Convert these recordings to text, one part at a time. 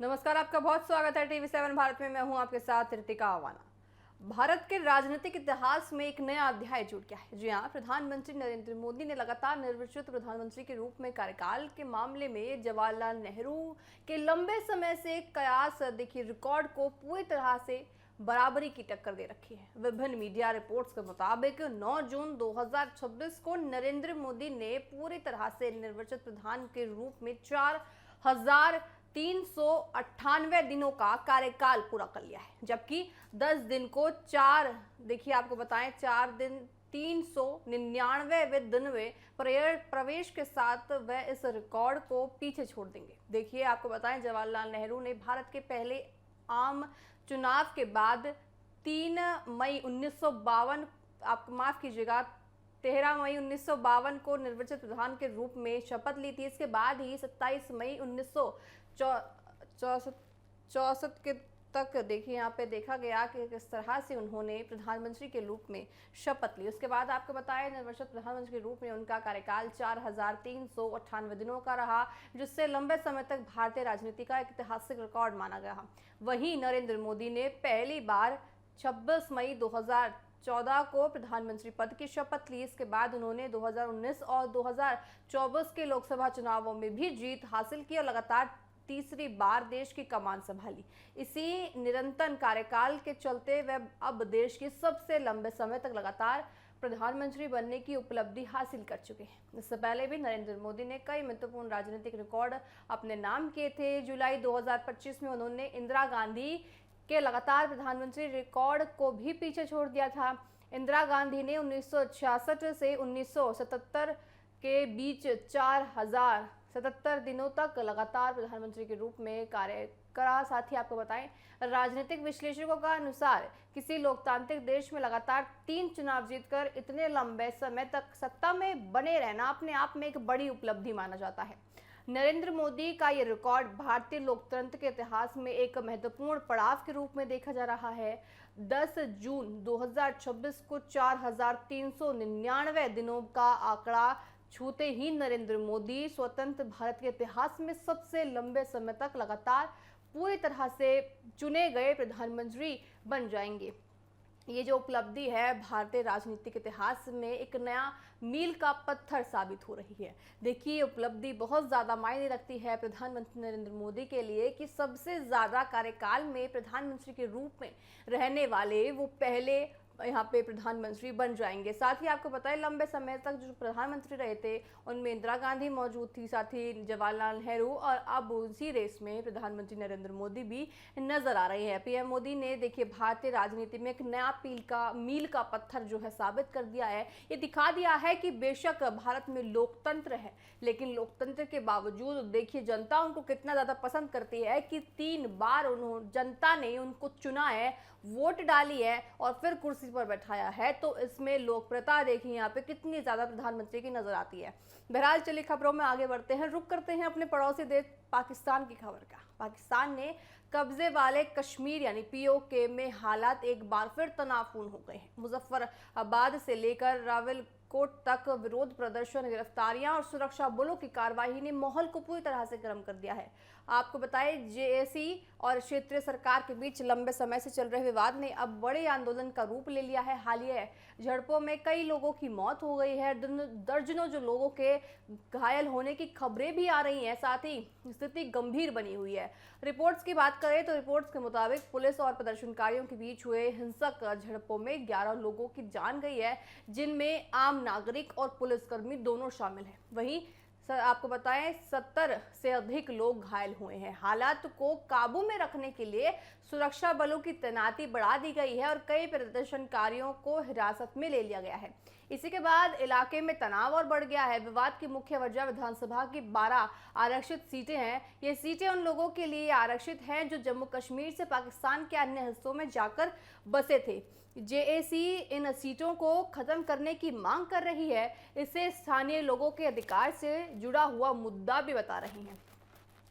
नमस्कार, आपका बहुत स्वागत है टीवी7 भारत में। मैं हूं आपके साथ ऋतिका आवाना। भारत के राजनीतिक इतिहास में एक नया अध्याय जुड़ गया है। जी हां, प्रधानमंत्री नरेंद्र मोदी ने लगातार निर्वाचित प्रधानमंत्री के रूप में कार्यकाल के मामले में जवाहरलाल नेहरू के लंबे समय से कयास देखिए रिकॉर्ड को पूरी तरह से बराबरी की टक्कर दे रखी है। विभिन्न मीडिया रिपोर्ट्स के मुताबिक 9 जून 2026 को नरेंद्र मोदी ने पूरी तरह से निर्वाचित प्रधान के रूप में 4,398 दिनों का कार्यकाल पूरा कर लिया है, जबकि 10 दिन को देखिए आपको बताएं 4 दिन 399वें दिन में प्रवेश के साथ वह इस रिकॉर्ड को पीछे छोड़ देंगे। देखिए आपको बताएं, जवाहरलाल नेहरू ने भारत के पहले आम चुनाव के बाद 3 मई 1952 आप माफ कीजिएगा 13 मई 1952 को निर्वाचित प्रधान के रूप में शपथ ली थी। इसके बाद ही 27 मई 1964 के तक देखिए यहाँ पे देखा गया कि किस तरह से उन्होंने प्रधानमंत्री के रूप में शपथ ली। उसके बाद आपको बताया निर्वाचित प्रधानमंत्री के रूप में उनका कार्यकाल 4,398 दिनों का रहा, जिससे लंबे समय तक भारतीय राजनीति का एक ऐतिहासिक रिकॉर्ड माना गया। वहीं नरेंद्र मोदी ने पहली बार 26 मई 2014 को प्रधानमंत्री पद की शपथ ली। इसके बाद उन्होंने 2019 और 2024 के लोकसभा चुनावों में भी जीत हासिल की और लगातार तीसरी बार देश की कमान संभाली। इसी निरंतर कार्यकाल के चलते वह अब देश की सबसे लंबे समय तक लगातार प्रधानमंत्री बनने की उपलब्धि हासिल कर चुके हैं। इससे पहले भी नरेंद्र मोदी ने कई महत्वपूर्ण राजनीतिक रिकॉर्ड अपने नाम किए थे। जुलाई 2025 में उन्होंने इंदिरा गांधी के लगातार प्रधानमंत्री रिकॉर्ड को भी पीछे छोड़ दिया था। इंदिरा गांधी ने 1966 से 1977 के बीच 4,077 दिनों तक लगातार प्रधानमंत्री के रूप में कार्य करा। साथ ही आपको बताएं, राजनीतिक विश्लेषकों का अनुसार किसी लोकतांत्रिक देश में लगातार 3 चुनाव जीतकर इतने लंबे समय तक सत्ता में बने रहना अपने आप में एक बड़ी उपलब्धि माना जाता है। नरेंद्र मोदी का ये रिकॉर्ड भारतीय लोकतंत्र के इतिहास में एक महत्वपूर्ण पड़ाव के रूप में देखा जा रहा है। 10 जून 2026 को 4,399 दिनों का आंकड़ा छूते ही नरेंद्र मोदी स्वतंत्र भारत के इतिहास में सबसे लंबे समय तक लगातार पूरी तरह से चुने गए प्रधानमंत्री बन जाएंगे। ये जो उपलब्धि है भारतीय राजनीतिक इतिहास में एक नया मील का पत्थर साबित हो रही है। देखिए ये उपलब्धि बहुत ज़्यादा मायने रखती है प्रधानमंत्री नरेंद्र मोदी के लिए कि सबसे ज़्यादा कार्यकाल में प्रधानमंत्री के रूप में रहने वाले वो पहले यहाँ पे प्रधानमंत्री बन जाएंगे। साथ ही आपको पता है लंबे समय तक जो प्रधानमंत्री रहे थे उनमें इंदिरा गांधी मौजूद थी, साथ ही जवाहरलाल नेहरू, और अब उसी रेस में प्रधानमंत्री नरेंद्र मोदी भी नजर आ रहे हैं। पीएम मोदी ने देखिए भारतीय राजनीति में एक नया मील का पत्थर जो है साबित कर दिया है। ये दिखा दिया है कि बेशक भारत में लोकतंत्र है, लेकिन लोकतंत्र के बावजूद देखिए जनता उनको कितना ज्यादा पसंद करती है कि 3 बार जनता ने उनको चुना है, वोट डाली है और फिर कुर्सी पर बैठाया है। तो इसमें लोकप्रियता देखिए यहाँ पे कितनी ज्यादा प्रधानमंत्री की नजर आती है। बहरहाल चलिए खबरों में आगे बढ़ते हैं, रुक करते हैं अपने पड़ोसी देश पाकिस्तान की खबर का। पाकिस्तान ने कब्जे वाले कश्मीर यानी पीओके में हालात एक बार फिर तनावपूर्ण हो गए हैं। मुजफ्फराबाद से लेकर रावलकोट तक विरोध प्रदर्शन, गिरफ्तारियां और सुरक्षा बलों की कार्रवाई ने माहौल को पूरी तरह से गर्म कर दिया है। आपको बताएं, जेएसी और क्षेत्रीय सरकार के बीच लंबे समय से चल रहे विवाद ने अब बड़े आंदोलन का रूप ले लिया है। हालिया झड़पों में कई लोगों की मौत हो गई है, दर्जनों जो लोगों के घायल होने की खबरें भी आ रही हैं। साथ ही स्थिति गंभीर बनी हुई है। रिपोर्ट्स की बात करें तो रिपोर्ट्स के मुताबिक पुलिस और प्रदर्शनकारियों के बीच हुए हिंसक झड़पों में 11 लोगों की जान गई है, जिनमें आम नागरिक और पुलिसकर्मी दोनों शामिल हैं। वहीं आपको बताएं 70 से अधिक लोग घायल हुए हैं। हालात को काबू में रखने के लिए सुरक्षा बलों की तैनाती बढ़ा दी गई है और कई प्रदर्शनकारियों को हिरासत में ले लिया गया है। इसी के बाद इलाके में तनाव और बढ़ गया है। विवाद की मुख्य वजह विधानसभा की 12 आरक्षित सीटें हैं। ये सीटें उन लोगों के लिए आरक्षित हैं जो जम्मू कश्मीर से पाकिस्तान के अन्य हिस्सों में जाकर बसे थे। जेएसी इन सीटों को खत्म करने की मांग कर रही है। इसे स्थानीय लोगों के अधिकार से जुड़ा हुआ मुद्दा भी बता रही हैं।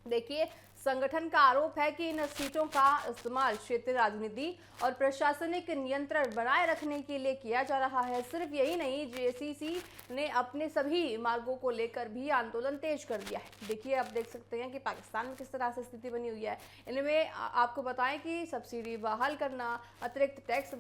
देखिए संगठन का आरोप है कि इन सीटों का इस्तेमाल क्षेत्रीय राजनीति और प्रशासनिक नियंत्रण बनाए रखने के लिए किया जा रहा है। सिर्फ यही नहीं, जेसीसी ने अपने सभी मार्गों को लेकर भी आंदोलन तेज कर दिया है। देखिए, आप देख सकते हैं कि पाकिस्तान में किस तरह से स्थिति बनी हुई है। इनमें आपको बताएं कि सब्सिडी बहाल करना, अतिरिक्त टैक्स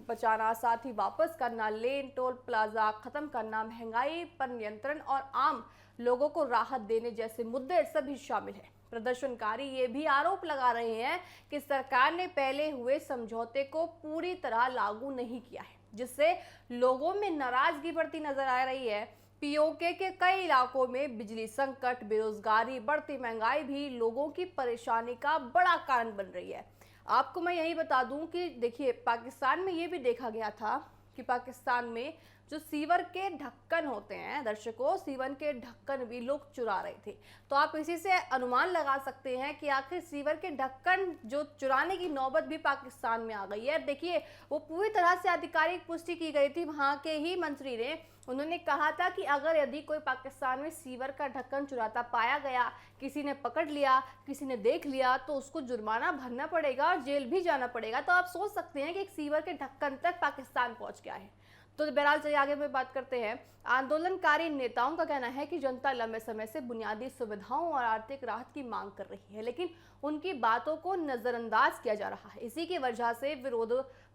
बचाना, साथ ही वापस करना, लेन टोल प्लाजा खत्म करना, महंगाई पर नियंत्रण और आम लोगों को राहत देने जैसे मुद्दे सभी शामिल हैं। प्रदर्शनकारी ये भी आरोप लगा रहे हैं कि सरकार ने पहले हुए समझौते को पूरी तरह लागू नहीं किया है, जिससे लोगों में नाराजगी बढ़ती नजर आ रही है। पीओके के कई इलाकों में बिजली संकट, बेरोजगारी, बढ़ती महंगाई भी लोगों की परेशानी का बड़ा कारण बन रही है। आपको मैं यही बता दूं कि देखिए, पाकिस्तान में ये भी देखा गया था कि पाकिस्तान में जो सीवर के ढक्कन होते हैं, दर्शकों, सीवर के ढक्कन भी लोग चुरा रहे थे। तो आप इसी से अनुमान लगा सकते हैं कि आखिर सीवर के ढक्कन जो चुराने की नौबत भी पाकिस्तान में आ गई है। देखिए, वो पूरी तरह से आधिकारिक पुष्टि की गई थी वहां के ही मंत्री ने। उन्होंने कहा था कि अगर यदि कोई पाकिस्तान में सीवर का ढक्कन चुराता पाया गया, किसी ने पकड़ लिया, किसी ने देख लिया, तो उसको जुर्माना भरना पड़ेगा और जेल भी जाना पड़ेगा। तो आप सोच सकते हैं कि एक सीवर के ढक्कन तक पाकिस्तान पहुंच गया है। तो बहरहाल चलिए आगे में बात करते हैं। आंदोलनकारी नेताओं का कहना है कि जनता लंबे समय से बुनियादी सुविधाओं और आर्थिक राहत की मांग कर रही है, लेकिन उनकी बातों को नजरअंदाज किया जा रहा है। इसी की वजह से विरोध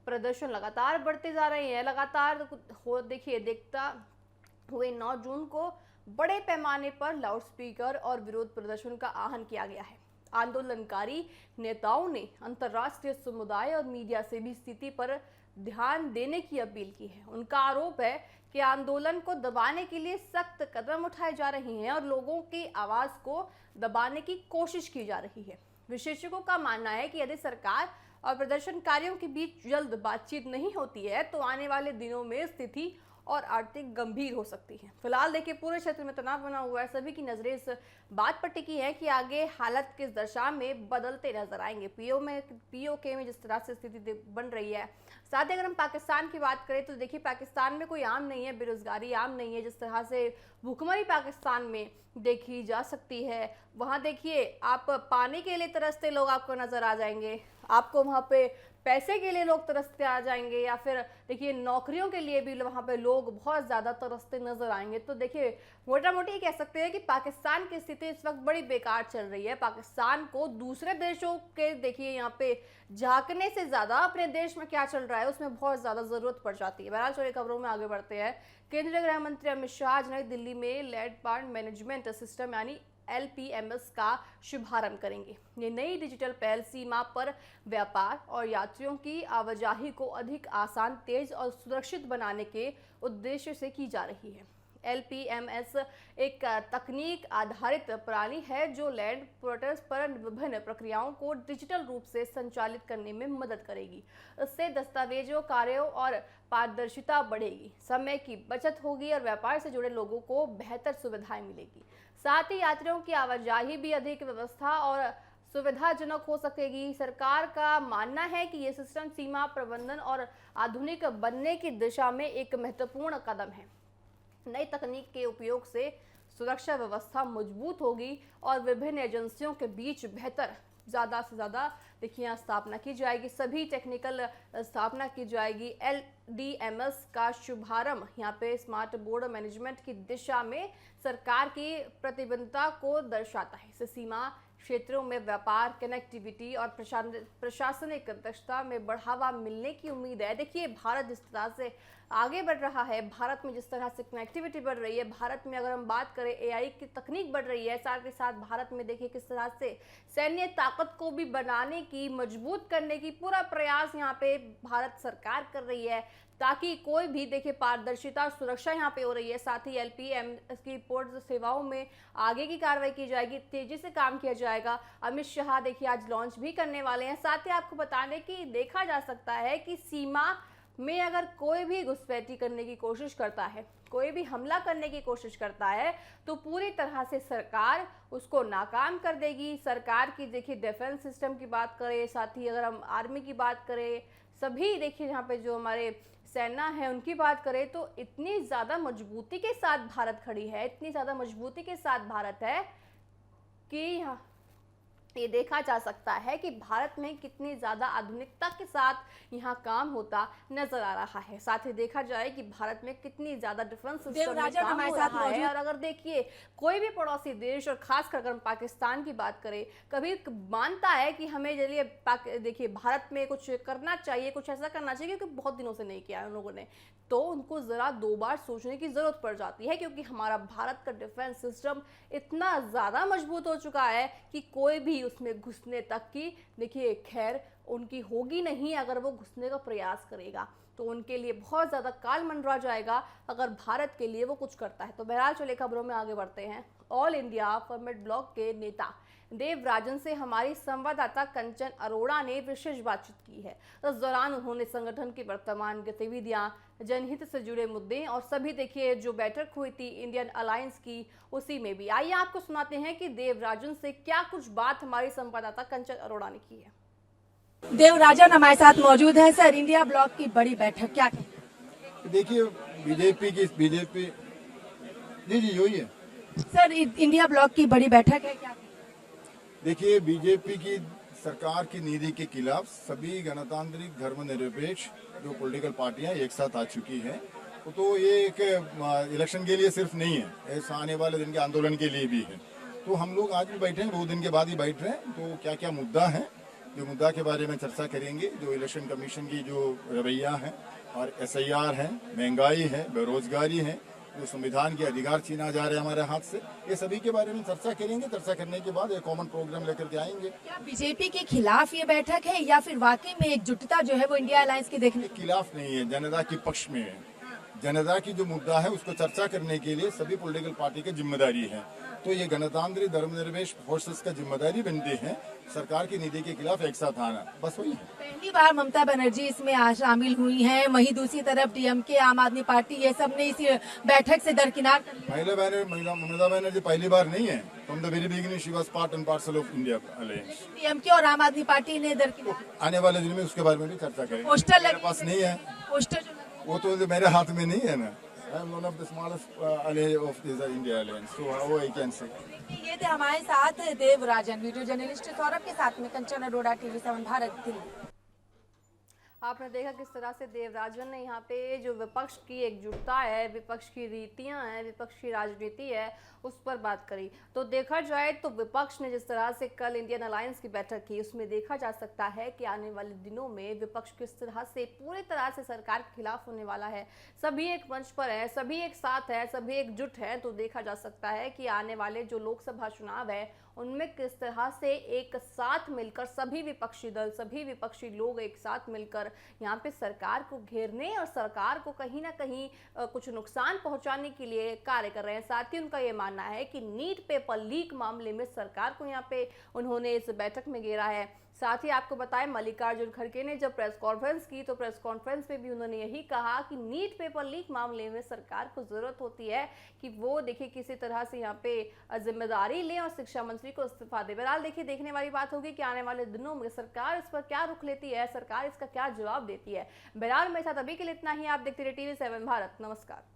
प्रदर्शन लगातार बढ़ते जा रहे हैं। लगातार देखिए, देखता हुए 9 जून को बड़े पैमाने पर लाउडस्पीकर और विरोध प्रदर्शन का आह्वान किया गया है। आंदोलनकारी नेताओं ने अंतर्राष्ट्रीय समुदाय और मीडिया से भी स्थिति पर ध्यान देने की अपील की है। उनका आरोप है कि आंदोलन को दबाने के लिए सख्त कदम उठाए जा रहे हैं और लोगों की आवाज को दबाने की कोशिश की जा रही है। विशेषज्ञों का मानना है कि यदि सरकार और प्रदर्शनकारियों के बीच जल्द बातचीत नहीं होती है तो आने वाले दिनों में स्थिति और आर्थिक गंभीर हो सकती है। फिलहाल देखिए, पूरे क्षेत्र में तनाव बना हुआ है। सभी की नजरें इस बात पर टिकी है कि आगे हालत किस दशा में बदलते नजर आएंगे। पीओके में जिस तरह से स्थिति बन रही है। साथ ही अगर हम पाकिस्तान की बात करें तो देखिए, पाकिस्तान में कोई आम नहीं है, बेरोजगारी आम नहीं है। जिस तरह से भूखमरी पाकिस्तान में देखी जा सकती है, वहाँ देखिए आप पानी के लिए तरसते लोग आपको नजर आ जाएंगे, आपको वहाँ पे पैसे के लिए लोग तरसते आ जाएंगे, या फिर देखिए नौकरियों के लिए भी वहाँ पे लोग बहुत ज़्यादा तरसते नजर आएंगे। तो देखिए, मोटा मोटी कह सकते हैं कि पाकिस्तान की स्थिति इस वक्त बड़ी बेकार चल रही है। पाकिस्तान को दूसरे देशों के देखिए यहाँ पे झांकने से ज़्यादा अपने देश में क्या चल रहा है उसमें बहुत ज़्यादा ज़रूरत पड़ जाती है। बहरहाल चलिए खबरों में आगे बढ़ते हैं। केंद्रीय गृह मंत्री अमित शाह आज नई दिल्ली में लैंड पार्ट मैनेजमेंट सिस्टम यानी LPMS का शुभारंभ करेंगे। ये नई डिजिटल पहल सीमा पर व्यापार और यात्रियों की आवाजाही को अधिक आसान, तेज और सुरक्षित बनाने के उद्देश्य से की जा रही है। LPMS एक तकनीक आधारित प्रणाली है जो लैंड पोर्टल्स पर विभिन्न प्रक्रियाओं को डिजिटल रूप से संचालित करने में मदद करेगी। इससे दस्तावेजों, कार्यों और पारदर्शिता बढ़ेगी, समय की बचत होगी और व्यापार से जुड़े लोगों को बेहतर सुविधाएं मिलेगी। साथ ही यात्रियों की आवाजाही भी अधिक व्यवस्था और सुविधाजनक हो सकेगी। सरकार का मानना है कि यह सिस्टम सीमा प्रबंधन और आधुनिक बनने की दिशा में एक महत्वपूर्ण कदम है। नई तकनीक के उपयोग से सुरक्षा व्यवस्था मजबूत होगी और विभिन्न एजेंसियों के बीच बेहतर ज़्यादा से ज़्यादा देखिए यहाँ स्थापना की जाएगी, सभी टेक्निकल स्थापना की जाएगी। LDMS का शुभारंभ यहाँ पे स्मार्ट बोर्ड मैनेजमेंट की दिशा में सरकार की प्रतिबद्धता को दर्शाता है। इससे सीमा क्षेत्रों में व्यापार, कनेक्टिविटी और प्रशासनिक दक्षता में बढ़ावा मिलने की उम्मीद है। देखिए, भारत जिस तरह से आगे बढ़ रहा है, भारत में जिस तरह से कनेक्टिविटी बढ़ रही है, भारत में अगर हम बात करें AI की तकनीक बढ़ रही है, साथ ही साथ भारत में देखिए किस तरह से सैन्य ताकत को भी बनाने की, मजबूत करने की पूरा प्रयास यहाँ पे भारत सरकार कर रही है, ताकि कोई भी देखिए पारदर्शिता और सुरक्षा यहाँ पे हो रही है। साथ ही LPMS की पोर्ट सेवाओं में आगे की कार्रवाई की जाएगी, तेजी से काम किया जाएगा। अमित शाह देखिए आज लॉन्च भी करने वाले हैं। साथ ही आपको बताने की देखा जा सकता है कि सीमा में अगर कोई भी घुसपैठी करने की कोशिश करता है, कोई भी हमला करने की कोशिश करता है, तो पूरी तरह से सरकार उसको नाकाम कर देगी। सरकार की देखिए डिफेंस सिस्टम की बात करें, साथ ही अगर हम आर्मी की बात करें, सभी देखिए यहाँ पे जो हमारे सेना है उनकी बात करें, तो इतनी ज़्यादा मजबूती के साथ भारत खड़ी है, इतनी ज़्यादा मजबूती के साथ भारत है कि ये देखा जा सकता है कि भारत में कितनी ज़्यादा आधुनिकता के साथ यहाँ काम होता नजर आ रहा है। साथ ही देखा जाए कि भारत में कितनी ज़्यादा डिफेंस सिस्टम में काम हो रहा है। और अगर देखिए कोई भी पड़ोसी देश, और खासकर अगर हम पाकिस्तान की बात करें, कभी मानता है कि हमें चलिए देखिए भारत में कुछ करना चाहिए, कुछ ऐसा करना चाहिए, क्योंकि बहुत दिनों से नहीं किया है उन लोगों ने, तो उनको ज़रा दो बार सोचने की ज़रूरत पड़ जाती है, क्योंकि हमारा भारत का डिफेंस सिस्टम इतना ज़्यादा मजबूत हो चुका है कि कोई भी उसमें घुसने तक की देखिए खैर उनकी होगी नहीं। अगर वो घुसने का प्रयास करेगा तो उनके लिए बहुत ज़्यादा काल मंडरा जाएगा अगर भारत के लिए वो कुछ करता है। तो बहरहाल चले खबरों में आगे बढ़ते हैं। ऑल इंडिया फॉर्मेट ब्लॉक के नेता देवराजन से हमारी संवाददाता कंचन अरोड़ा ने विशेष बातचीत की है। इस दौरान उन्होंने संगठन की वर्तमान गतिविधियां, जनहित से जुड़े मुद्दे और सभी देखिए जो बैठक हुई थी इंडियन अलायंस की, उसी में भी आइए आपको सुनाते हैं कि देवराजन से क्या कुछ बात हमारी संवाददाता कंचन अरोड़ा ने की है। देवराजन हमारे साथ मौजूद है। सर, इंडिया ब्लॉक की बड़ी बैठक क्या देखिए बीजेपी जी यही है सर, इंडिया ब्लॉक की बड़ी बैठक है क्या? देखिए बीजेपी की सरकार की नीति के खिलाफ सभी गणतांत्रिक धर्मनिरपेक्ष जो पॉलिटिकल पार्टियां एक साथ आ चुकी हैं, तो ये एक इलेक्शन के लिए सिर्फ नहीं है, ऐसा आने वाले दिन के आंदोलन के लिए भी है। तो हम लोग आज भी बैठे हैं, 2 दिन के बाद ही बैठ रहे हैं। तो क्या क्या मुद्दा है, जो मुद्दा के बारे में चर्चा करेंगे, जो इलेक्शन कमीशन की जो रवैया है और SIR है, महंगाई है, बेरोजगारी है, जो संविधान के अधिकार छीना जा रहे हैं हमारे हाथ से, ये सभी के बारे में चर्चा करेंगे। चर्चा करने के बाद एक कॉमन प्रोग्राम लेकर के आएंगे। क्या बीजेपी के खिलाफ ये बैठक है या फिर वाकई में एकजुटता जो है वो इंडिया अलायंस की देखने के खिलाफ नहीं है, जनता के पक्ष में है। जनता की जो मुद्दा है उसको चर्चा करने के लिए सभी पॉलिटिकल पार्टी की जिम्मेदारी है। तो ये गणतांत्रिक धर्मनिरपेक्ष फोर्सेस का जिम्मेदारी बनती है सरकार की नीति के खिलाफ एक साथ आना, बस वही है। पहली बार ममता बनर्जी इसमें शामिल हुई हैं, वहीं दूसरी तरफ DMK, आम आदमी पार्टी, ये सब ने इस बैठक से दरकिनार। ममता बनर्जी पहली बार नहीं है, from the very beginning she was part and parcel of India alliance. DMK और आम आदमी पार्टी ने दरकिनार। आने वाले दिन में उसके बारे में भी चर्चा करेंगे। पोस्टर मेरे पास नहीं है, पोस्टर वो तो मेरे हाथ में नहीं है ना। I am one of the smallest ally of this India alliance, so how I can say. ये थे हमारे साथ देवराजन। वीडियो जर्नलिस्ट सौरभ के साथ में कंचन अरोड़ा, TV7 भारत, दिल्ली। आपने देखा किस तरह से देवराजन ने यहाँ पे जो विपक्ष की एकजुटता है, विपक्ष की रीतियां हैं, विपक्ष की राजनीति है, उस पर बात करी। तो देखा जाए तो विपक्ष ने जिस तरह से कल इंडियन अलायंस की बैठक की, उसमें देखा जा सकता है कि आने वाले दिनों में विपक्ष किस तरह से पूरी तरह से सरकार के खिलाफ होने वाला है। सभी एक मंच पर है, सभी एक साथ है, सभी एकजुट है। तो देखा जा सकता है कि आने वाले जो लोकसभा चुनाव है उनमें किस तरह से एक साथ मिलकर सभी विपक्षी दल, सभी विपक्षी लोग एक साथ मिलकर यहाँ पे सरकार को घेरने और सरकार को कहीं ना कहीं कुछ नुकसान पहुंचाने के लिए कार्य कर रहे हैं। साथ ही उनका ये मानना है कि नीट पेपर लीक मामले में सरकार को यहाँ पे उन्होंने इस बैठक में घेरा है। साथ ही आपको बताएं मल्लिकार्जुन खड़गे ने जब प्रेस कॉन्फ्रेंस की तो प्रेस कॉन्फ्रेंस में भी उन्होंने यही कहा कि नीट पेपर लीक मामले में सरकार को जरूरत होती है कि वो देखिए किसी तरह से यहाँ पे जिम्मेदारी लें और शिक्षा मंत्री को इस्तीफा दे। बहरहाल देखिए देखने वाली बात होगी कि आने वाले दिनों में सरकार इस पर क्या रुख लेती है, सरकार इसका क्या जवाब देती है। बहरहाल मेरे साथ अभी के लिए इतना ही। आप देखते रहिए TV7 भारत। नमस्कार।